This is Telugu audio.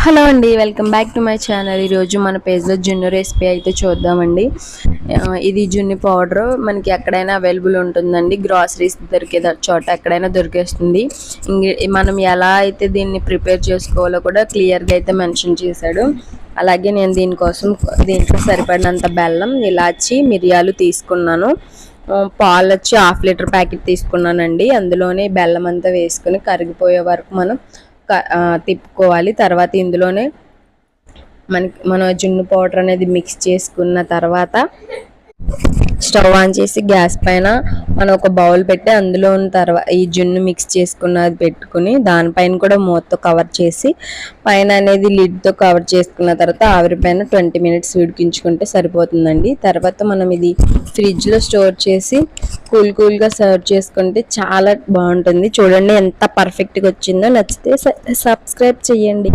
హలో అండి, welcome back to my channel. ఈరోజు మన పేజ్లో జున్ను రెసిపీ అయితే చూద్దామండి. ఇది జున్ను పౌడర్ మనకి ఎక్కడైనా అవైలబుల్ ఉంటుందండి. గ్రాసరీస్ దొరికే చోట ఎక్కడైనా దొరికేస్తుంది. మనం ఎలా అయితే దీన్ని ప్రిపేర్ చేసుకోవాలో కూడా క్లియర్గా అయితే మెన్షన్ చేశాడు. అలాగే నేను దీంట్లో సరిపడినంత బెల్లం, ఇలాచి, మిరియాలు తీసుకున్నాను. పాలు వచ్చి 1/2 లీటర్ ప్యాకెట్ తీసుకున్నానండి. అందులోనే బెల్లం అంతా వేసుకుని కరిగిపోయే వరకు మనం తిప్పుకోవాలి. తర్వాత ఇందులోనే మన జున్ను పౌడర్ అనేది మిక్స్ చేసుకున్న తర్వాత స్టవ్ ఆన్ చేసి గ్యాస్ పైన మనం ఒక బౌల్ పెట్టి అందులో ఈ జున్ను మిక్స్ చేసుకున్నది పెట్టుకుని దానిపైన కూడా మూతతో కవర్ చేసి పైన అనేది లిడ్తో కవర్ చేసుకున్న తర్వాత ఆవిరి పైన 20 మినిట్స్ ఉడికించుకుంటే సరిపోతుందండి. తర్వాత మనం ఇది ఫ్రిడ్జ్లో స్టోర్ చేసి కూల్గా సర్వ్ చేసుకుంటే చాలా బాగుంటుంది. చూడండి ఎంత పర్ఫెక్ట్గా వచ్చిందో. నచ్చితే సబ్స్క్రైబ్ చేయండి.